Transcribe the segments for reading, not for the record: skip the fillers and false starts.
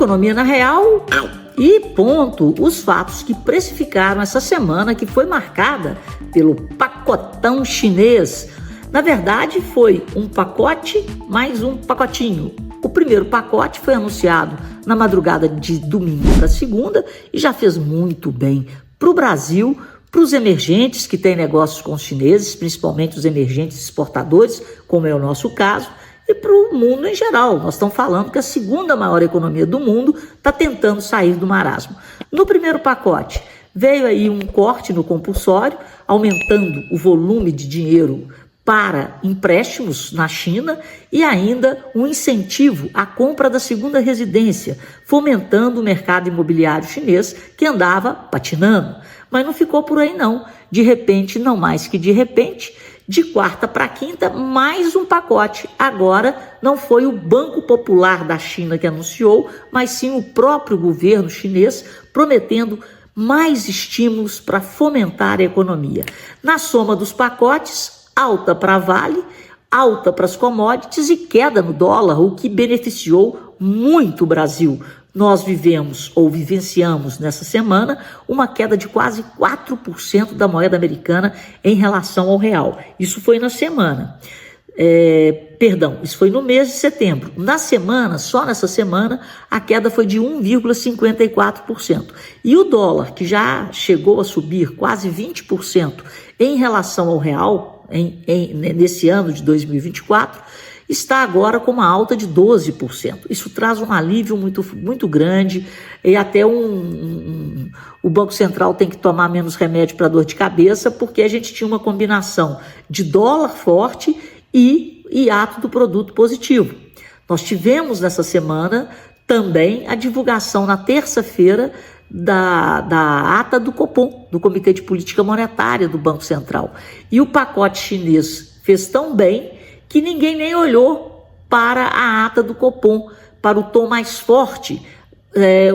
economia na real e ponto. Os fatos que precificaram essa semana, que foi marcada pelo pacotão chinês. Na verdade, foi um pacote mais um pacotinho. O primeiro pacote foi anunciado na madrugada de domingo para segunda e já fez muito bem para o Brasil, para os emergentes que têm negócios com os chineses, principalmente os emergentes exportadores, como é o nosso caso, e para o mundo em geral. Nós estamos falando que a segunda maior economia do mundo está tentando sair do marasmo. No primeiro pacote, veio aí um corte no compulsório, aumentando o volume de dinheiro para empréstimos na China e ainda um incentivo à compra da segunda residência, fomentando o mercado imobiliário chinês que andava patinando. Mas não ficou por aí não. De repente, não mais que de repente, de quarta para quinta, mais um pacote. Agora não foi o Banco Popular da China que anunciou, mas sim o próprio governo chinês prometendo mais estímulos para fomentar a economia. Na soma dos pacotes, alta para a Vale, alta para as commodities e queda no dólar, o que beneficiou muito o Brasil. Nós vivenciamos nessa semana uma queda de quase 4% da moeda americana em relação ao real. Isso foi na semana. Isso foi no mês de setembro. Na semana, só nessa semana, a queda foi de 1,54%. E o dólar, que já chegou a subir quase 20% em relação ao real, nesse ano de 2024, está agora com uma alta de 12%. Isso traz um alívio muito grande e até o Banco Central tem que tomar menos remédio para dor de cabeça, porque a gente tinha uma combinação de dólar forte e hiato do produto positivo. Nós tivemos nessa semana também a divulgação na terça-feira da ata do Copom, do Comitê de Política Monetária do Banco Central. E o pacote chinês fez tão bem que ninguém nem olhou para a ata do Copom, para o tom mais forte.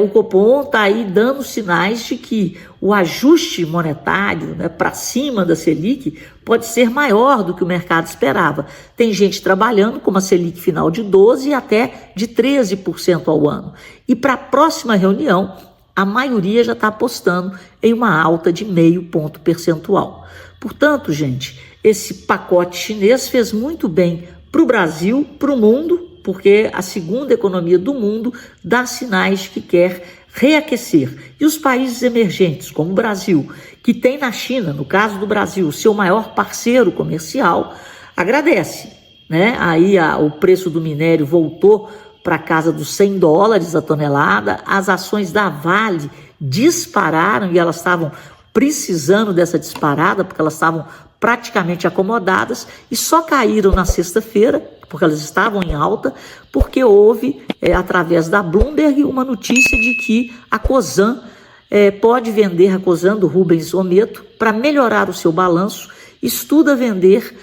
O Copom está aí dando sinais de que o ajuste monetário, para cima da Selic pode ser maior do que o mercado esperava. Tem gente trabalhando com uma Selic final de 12% e até de 13% ao ano. E para a próxima reunião, a maioria já está apostando em uma alta de 0,5 ponto percentual. Portanto, gente, esse pacote chinês fez muito bem para o Brasil, para o mundo, porque a segunda economia do mundo dá sinais de que quer reaquecer. E os países emergentes, como o Brasil, que tem na China, no caso do Brasil, seu maior parceiro comercial, agradece, Aí o preço do minério voltou para casa dos $100 a tonelada, as ações da Vale dispararam e elas estavam precisando dessa disparada, porque elas estavam praticamente acomodadas e só caíram na sexta-feira, porque elas estavam em alta, porque houve, através da Bloomberg, uma notícia de que a Cosan pode vender, a Cosan do Rubens Ometo, para melhorar o seu balanço, estuda vender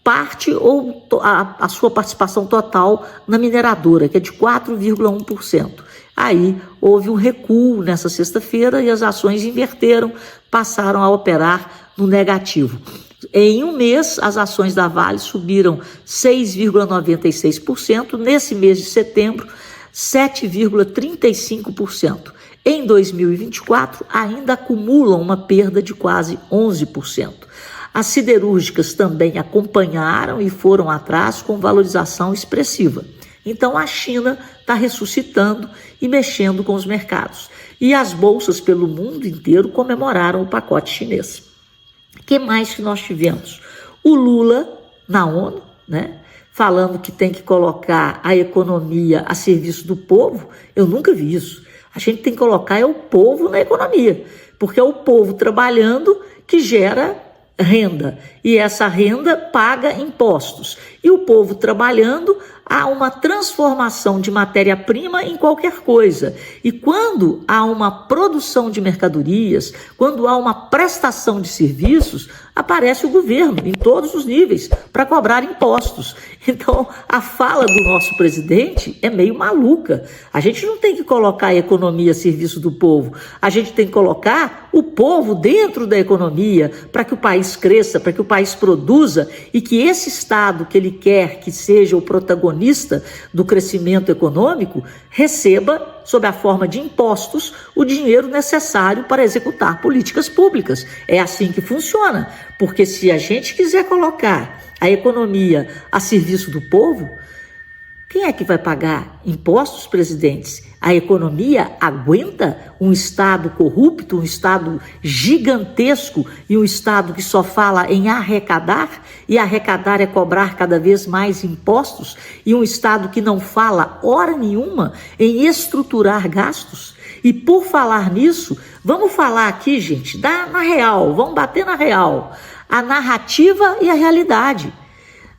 parte ou a sua participação total na mineradora, que é de 4,1%. Aí houve um recuo nessa sexta-feira e as ações inverteram, passaram a operar no negativo. Em um mês, as ações da Vale subiram 6,96%, nesse mês de setembro, 7,35%. Em 2024, ainda acumulam uma perda de quase 11%. As siderúrgicas também acompanharam e foram atrás com valorização expressiva. Então a China está ressuscitando e mexendo com os mercados. E as bolsas pelo mundo inteiro comemoraram o pacote chinês. O que mais que nós tivemos? O Lula na ONU, falando que tem que colocar a economia a serviço do povo. Eu nunca vi isso. A gente tem que colocar o povo na economia, porque é o povo trabalhando que gera renda, e essa renda paga impostos. E o povo trabalhando, há uma transformação de matéria-prima em qualquer coisa. E quando há uma produção de mercadorias, quando há uma prestação de serviços, aparece o governo em todos os níveis para cobrar impostos. Então, a fala do nosso presidente é meio maluca. A gente não tem que colocar a economia a serviço do povo. A gente tem que colocar o povo dentro da economia para que o país cresça, para que o país produza e que esse Estado que ele quer que seja o protagonista do crescimento econômico receba, sob a forma de impostos, o dinheiro necessário para executar políticas públicas. É assim que funciona, porque se a gente quiser colocar a economia a serviço do povo, quem é que vai pagar impostos, presidentes? A economia aguenta um Estado corrupto, um Estado gigantesco e um Estado que só fala em arrecadar, e arrecadar é cobrar cada vez mais impostos, e um Estado que não fala hora nenhuma em estruturar gastos? E por falar nisso, vamos falar aqui, gente, na real, vamos bater na real, a narrativa e a realidade.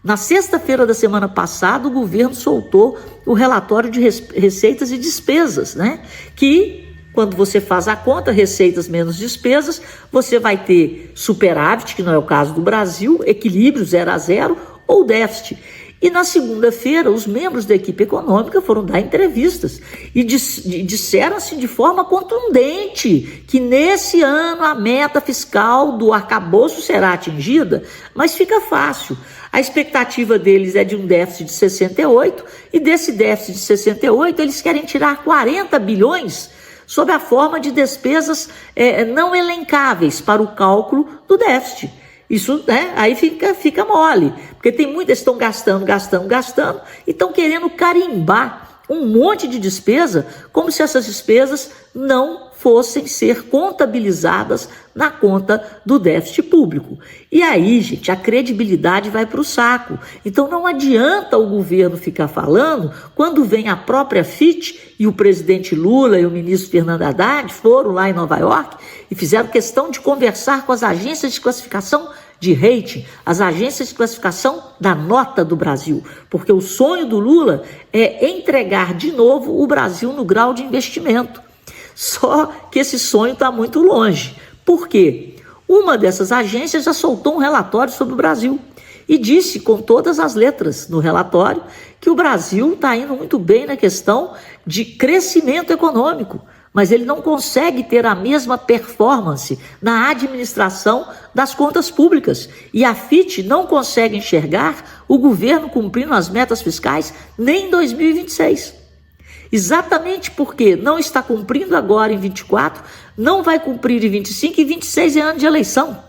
Na sexta-feira da semana passada, o governo soltou o relatório de receitas e despesas, né? Que, quando você faz a conta, receitas menos despesas, você vai ter superávit, que não é o caso do Brasil, equilíbrio 0 a 0 ou déficit. E na segunda-feira, os membros da equipe econômica foram dar entrevistas e disseram assim de forma contundente que nesse ano a meta fiscal do arcabouço será atingida, mas fica fácil. A expectativa deles é de um déficit de 68 e desse déficit de 68 eles querem tirar 40 bilhões sob a forma de despesas não elencáveis para o cálculo do déficit. Isso, né, aí fica mole, porque tem muitas que estão gastando e estão querendo carimbar um monte de despesa, como se essas despesas não fossem ser contabilizadas na conta do déficit público. E aí, gente, a credibilidade vai para o saco. Então não adianta o governo ficar falando quando vem a própria FIT e o presidente Lula e o ministro Fernando Haddad foram lá em Nova York e fizeram questão de conversar com as agências de classificação de rating, as agências de classificação da nota do Brasil, porque o sonho do Lula é entregar de novo o Brasil no grau de investimento. Só que esse sonho está muito longe. Por quê? Uma dessas agências já soltou um relatório sobre o Brasil e disse com todas as letras no relatório que o Brasil está indo muito bem na questão de crescimento econômico, mas ele não consegue ter a mesma performance na administração das contas públicas. E a FIT não consegue enxergar o governo cumprindo as metas fiscais nem em 2026. Exatamente porque não está cumprindo agora em 24, não vai cumprir em 25 e 26 é ano de eleição.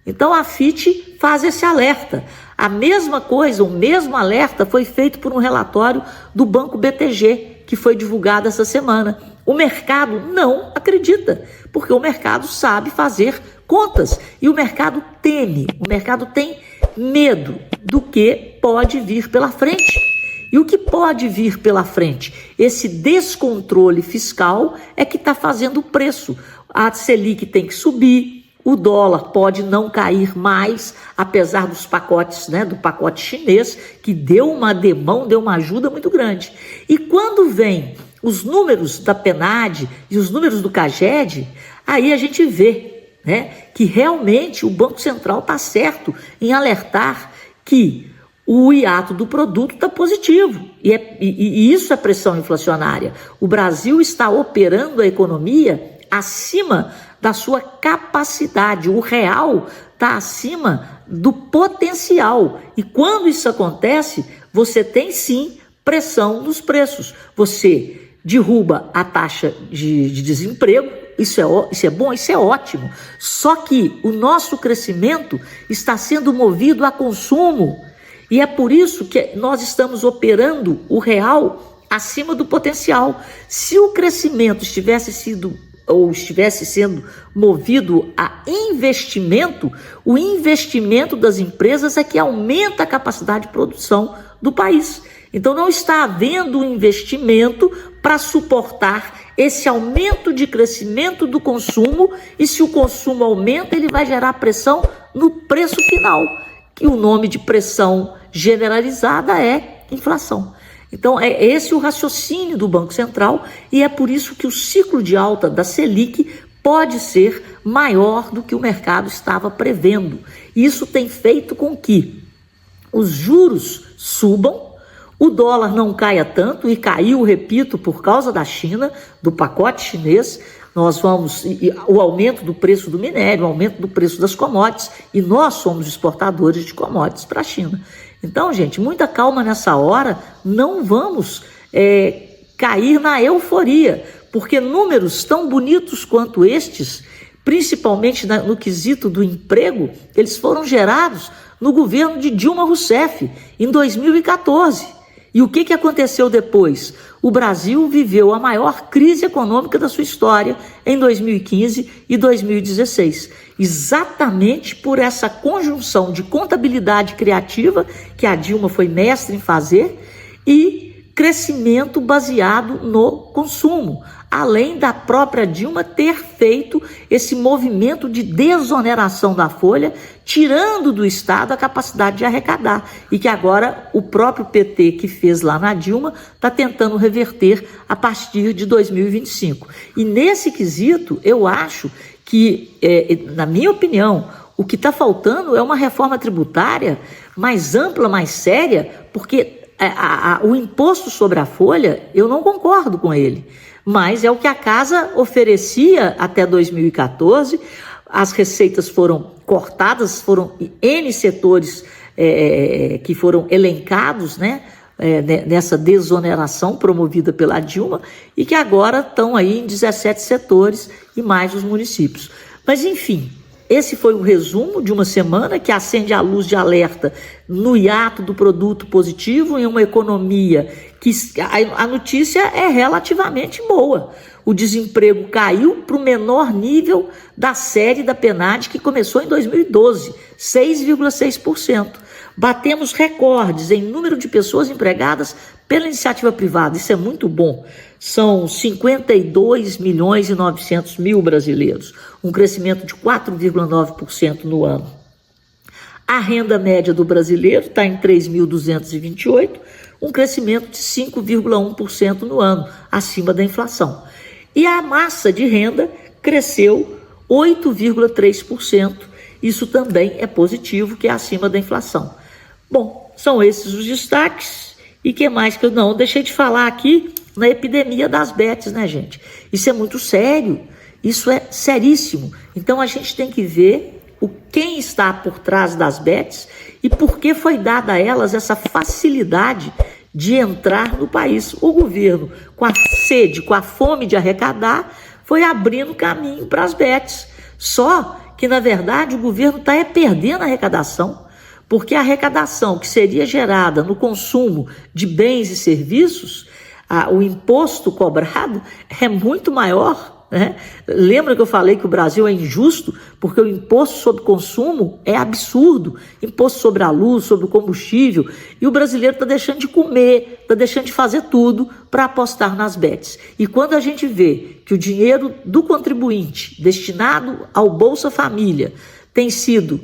Então a FIT faz esse alerta. A mesma coisa, o mesmo alerta foi feito por um relatório do Banco BTG, que foi divulgado essa semana. O mercado não acredita, porque o mercado sabe fazer contas e o mercado teme, o mercado tem medo do que pode vir pela frente. E o que pode vir pela frente? Esse descontrole fiscal é que está fazendo o preço. A Selic tem que subir, o dólar pode não cair mais, apesar dos pacotes, né, do pacote chinês, que deu uma demão, deu uma ajuda muito grande. E quando vem os números da PNAD e os números do CAGED, aí a gente vê, né, que realmente o Banco Central está certo em alertar que o hiato do produto está positivo e isso é pressão inflacionária. O Brasil está operando a economia acima da sua capacidade, o real está acima do potencial. E quando isso acontece, você tem sim pressão nos preços. Você derruba a taxa de desemprego, isso é bom, isso é ótimo. Só que o nosso crescimento está sendo movido a consumo. E é por isso que nós estamos operando o real acima do potencial. Se o crescimento estivesse sendo movido a investimento, o investimento das empresas é que aumenta a capacidade de produção do país. Então não está havendo investimento para suportar esse aumento de crescimento do consumo, e se o consumo aumenta, ele vai gerar pressão no preço final, que o nome de pressão generalizada é inflação. Então é esse o raciocínio do Banco Central e é por isso que o ciclo de alta da Selic pode ser maior do que o mercado estava prevendo. Isso tem feito com que os juros subam, o dólar não caia tanto, e caiu, repito, por causa da China, do pacote chinês. nós vamos, o aumento do preço do minério, o aumento do preço das commodities, e nós somos exportadores de commodities para a China. Então, gente, muita calma nessa hora, não vamos cair na euforia, porque números tão bonitos quanto estes, principalmente no quesito do emprego, eles foram gerados no governo de Dilma Rousseff, em 2014. E o que aconteceu depois? O Brasil viveu a maior crise econômica da sua história em 2015 e 2016, exatamente por essa conjunção de contabilidade criativa, que a Dilma foi mestre em fazer, e crescimento baseado no consumo, além da própria Dilma ter feito esse movimento de desoneração da folha, tirando do Estado a capacidade de arrecadar, e que agora o próprio PT que fez lá na Dilma está tentando reverter a partir de 2025. E nesse quesito, eu acho que, na minha opinião, o que está faltando é uma reforma tributária mais ampla, mais séria, porque o imposto sobre a folha, eu não concordo com ele, mas é o que a casa oferecia até 2014, as receitas foram cortadas, foram N setores que foram elencados, né, nessa desoneração promovida pela Dilma, e que agora estão aí em 17 setores e mais os municípios. Mas, enfim, esse foi o resumo de uma semana que acende a luz de alerta no hiato do produto positivo em uma economia que a notícia é relativamente boa. O desemprego caiu para o menor nível da série da PNAD, que começou em 2012, 6,6%. Batemos recordes em número de pessoas empregadas pela iniciativa privada, isso é muito bom. São 52 milhões e 900 mil brasileiros, um crescimento de 4,9% no ano. A renda média do brasileiro está em 3.228, um crescimento de 5,1% no ano, acima da inflação. E a massa de renda cresceu 8,3%, isso também é positivo, que é acima da inflação. Bom, são esses os destaques. E que mais que eu não deixei de falar aqui na epidemia das bets, né, gente? Isso é muito sério, isso é seríssimo. Então a gente tem que ver quem está por trás das bets e por que foi dada a elas essa facilidade de entrar no país. O governo, com a sede, com a fome de arrecadar, foi abrindo caminho para as bets. Só que, na verdade, o governo está perdendo a arrecadação, porque a arrecadação que seria gerada no consumo de bens e serviços, o imposto cobrado é muito maior, né? Lembra que eu falei que o Brasil é injusto porque o imposto sobre consumo é absurdo, imposto sobre a luz, sobre o combustível, e o brasileiro está deixando de comer, está deixando de fazer tudo para apostar nas bets. E quando a gente vê que o dinheiro do contribuinte destinado ao Bolsa Família tem sido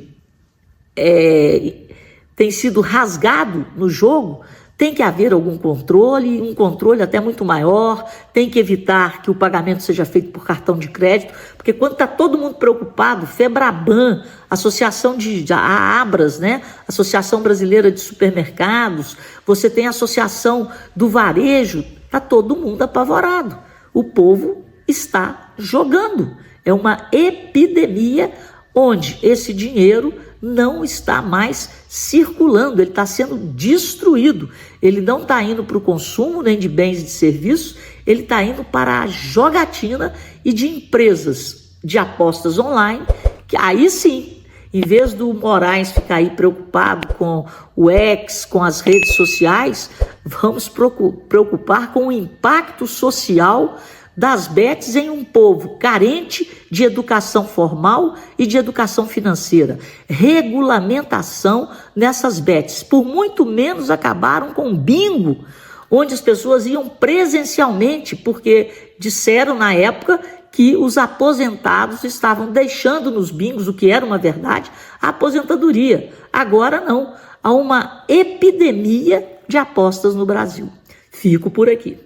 rasgado no jogo, tem que haver algum controle, um controle até muito maior, tem que evitar que o pagamento seja feito por cartão de crédito, porque quando está todo mundo preocupado, Febraban, Associação a Abras, né? Associação Brasileira de Supermercados, você tem a Associação do Varejo, está todo mundo apavorado. O povo está jogando. É uma epidemia onde esse dinheiro não está mais circulando, ele está sendo destruído. Ele não está indo para o consumo nem de bens e de serviços, ele está indo para a jogatina e de empresas de apostas online, que aí sim, em vez do Moraes ficar aí preocupado com o X, com as redes sociais, vamos preocupar com o impacto social das bets em um povo carente de educação formal e de educação financeira. Regulamentação nessas bets. Por muito menos acabaram com o bingo, onde as pessoas iam presencialmente, porque disseram na época que os aposentados estavam deixando nos bingos, o que era uma verdade, a aposentadoria. Agora não. Há uma epidemia de apostas no Brasil. Fico por aqui.